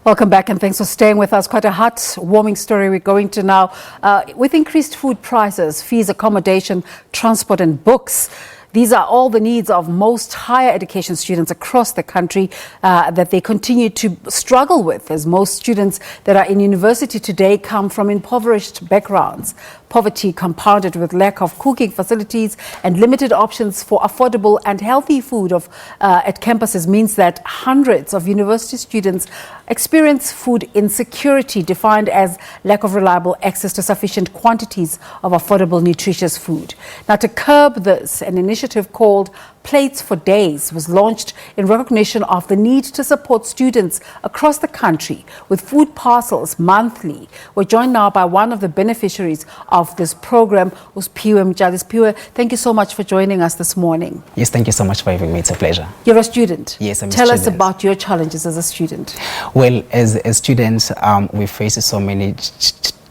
Welcome back and thanks for staying with us. Quite a hot, warming story we're going to now. With increased food prices, fees, accommodation, transport and books, these are all the needs of most higher education students across the country that they continue to struggle with, as most students that are in university today come from impoverished backgrounds. Poverty compounded with lack of cooking facilities and limited options for affordable and healthy food at campuses means that hundreds of university students experience food insecurity, defined as lack of reliable access to sufficient quantities of affordable, nutritious food. Now, to curb this, an initiative called Plates4Days was launched in recognition of the need to support students across the country with food parcels monthly. We're joined now by one of the beneficiaries of this program, who's Siphiwe Mtshali. Siphiwe, thank you so much for joining us this morning. Yes, thank you so much for having me. It's a pleasure. You're a student. Yes, I'm a Tell student. us about your challenges as a student. Well, as students, we face so many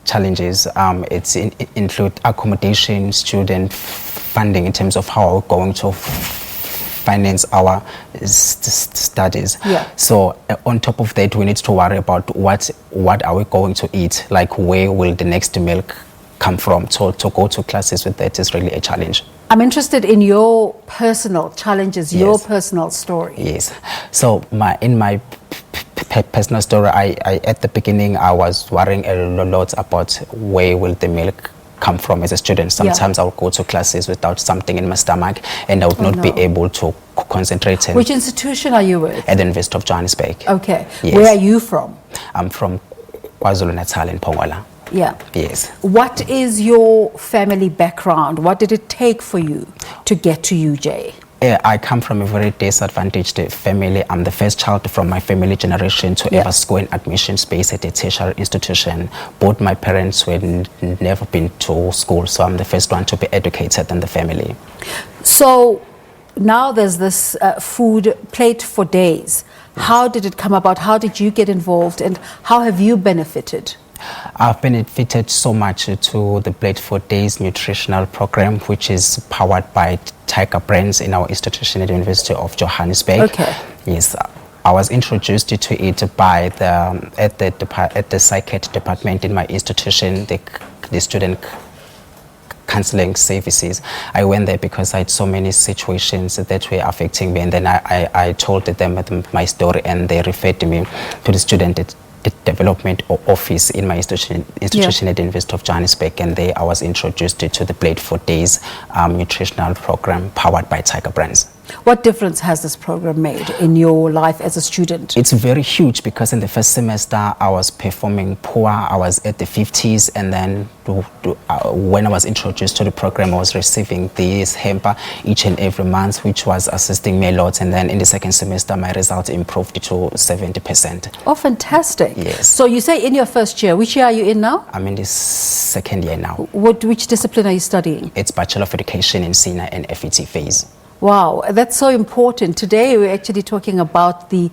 challenges. It's include accommodation, student funding in terms of how we're going to finance our studies. Yeah. So on top of that, we need to worry about what are we going to eat, like where will the next meal come from. So to go to classes with that is really a challenge. I'm interested in your personal challenges, Yes. your personal story. Yes. So in my personal story, I at the beginning I was worrying a lot about where will the milk come from as a student. Sometimes I would go to classes without something in my stomach and I would not be able to concentrate. Which institution are you with? At the University of Johannesburg. Okay. Yes. Where are you from? I'm from KwaZulu-Natal in Pongola. Yeah. Yes. What is your family background? What did it take for you to get to UJ? I come from a very disadvantaged family. I'm the first child from my family generation to ever score an admission space at a tertiary institution. Both my parents were never been to school, so I'm the first one to be educated in the family. So now there's this food Plates4Days. How did it come about? How did you get involved and how have you benefited? I've benefited so much to the Plates4Days nutritional program, which is powered by Tiger Brands in our institution at the University of Johannesburg. Okay. Yes, I was introduced to it by at the psychiatric department in my institution, the student counseling services. I went there because I had so many situations that were affecting me, and then I told them my story, and they referred me to the student development office in my institution at the University of Johannesburg, and there I was introduced to the Plates4Days nutritional program powered by Tiger Brands. What difference has this program made in your life as a student? It's very huge because in the first semester I was performing poor. I was at the 50s, and then when I was introduced to the program, I was receiving this hamper each and every month, which was assisting me a lot. And then in the second semester, my results improved to 70%. Oh, fantastic. Yes. So you say in your first year, which year are you in now? I'm in the second year now. Which discipline are you studying? It's Bachelor of Education in Senior and FET phase. Wow, that's so important. Today we're actually talking about the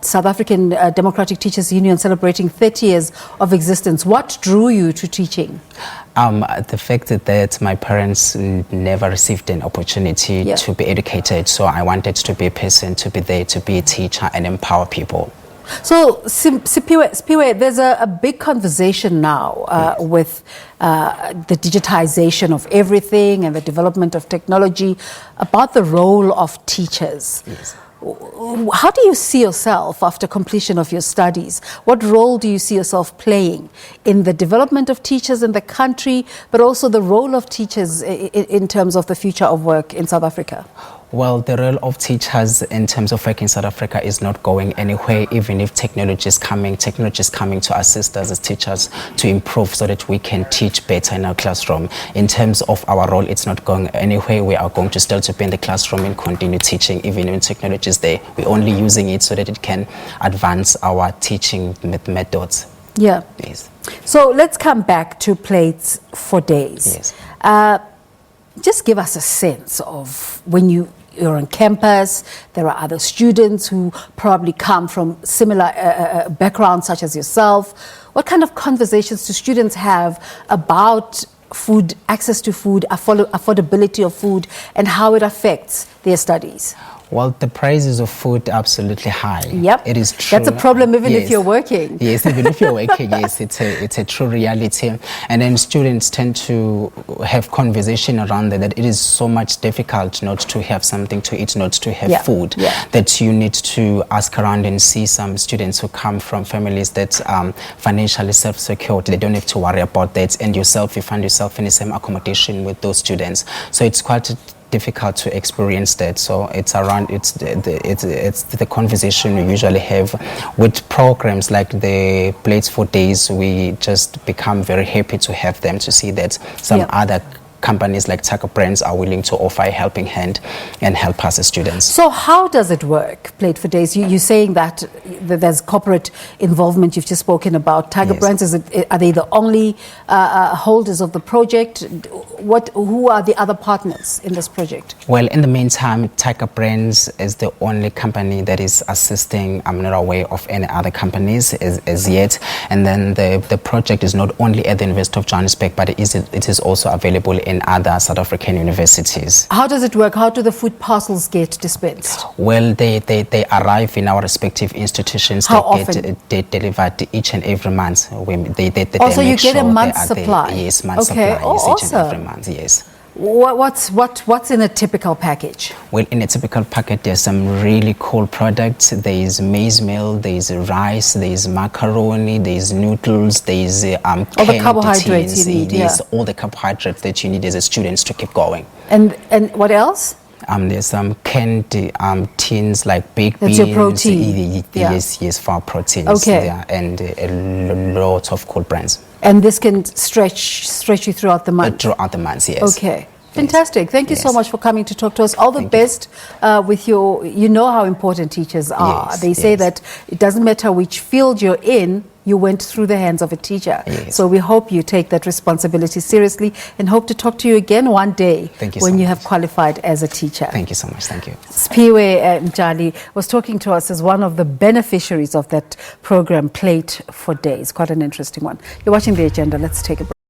South African Democratic Teachers Union celebrating 30 years of existence. What drew you to teaching? The fact that my parents never received an opportunity to be educated, so I wanted to be a person, to be there, to be a teacher and empower people. So, Siphiwe, there's a big conversation now with the digitization of everything and the development of technology about the role of teachers. Yes. How do you see yourself after completion of your studies? What role do you see yourself playing in the development of teachers in the country, but also the role of teachers in terms of the future of work in South Africa? Well, the role of teachers in terms of work in South Africa is not going anywhere, even if technology is coming to assist us as teachers to improve so that we can teach better in our classroom. In terms of our role, it's not going anywhere. We are going to still to be in the classroom and continue teaching, even when technology is there. We're only using it so that it can advance our teaching methods. Yeah. Yes. So let's come back to Plates4Days. Yes. Just give us a sense of when you're on campus, there are other students who probably come from similar backgrounds such as yourself. What kind of conversations do students have about food, access to food, affordability of food, and how it affects their studies? Well, the prices of food are absolutely high. Yep. It is true. That's a problem even Yes. if you're working. Yes, even if you're working, yes, it's a true reality. And then students tend to have conversation around that it is so much difficult not to have something to eat, not to have food, that you need to ask around and see some students who come from families that financially self-secured. They don't have to worry about that. And yourself, you find yourself in the same accommodation with those students. So it's quite difficult to experience that. So it's the conversation we usually have with programs like the Plates4Days. We just become very happy to have them, to see that some other companies like Tiger Brands are willing to offer a helping hand and help us as students. So how does it work, Plates4Days? You're saying that there's corporate involvement. You've just spoken about Tiger Brands. Are they the only holders of the project? Who are the other partners in this project? Well, in the meantime, Tiger Brands is the only company that is assisting. I'm not aware of any other companies as yet. And then the project is not only at the University of Johannesburg, but it is also available in other South African universities. How does it work? How do the food parcels get dispensed? Well, they arrive in our respective institutions. How often? They delivered each and every month. Also, you get a month's supply? Yes, month's supply. Yes, awesome. Each and every month, yes. What's in a typical package? Well, in a typical packet, there's some really cool products. There is maize meal, there is rice, there is macaroni, there is noodles, there is all the carbohydrates you need. All the carbohydrates that you need as a student to keep going. And what else? There's some candy tins like baked beans. That's your protein. Yes, for our proteins. Okay. And a lot of cool brands. And this can stretch you throughout the month? Throughout the month, yes. Okay. Fantastic. Thank you so much for coming to talk to us. All the best with you know how important teachers are. Yes, they say that it doesn't matter which field you're in, you went through the hands of a teacher. Yes. So we hope you take that responsibility seriously and hope to talk to you again one day when you have qualified as a teacher. Thank you so much. Thank you. Siphiwe Mtshali was talking to us as one of the beneficiaries of that program, Plate4Days. Quite an interesting one. You're watching The Agenda. Let's take a break.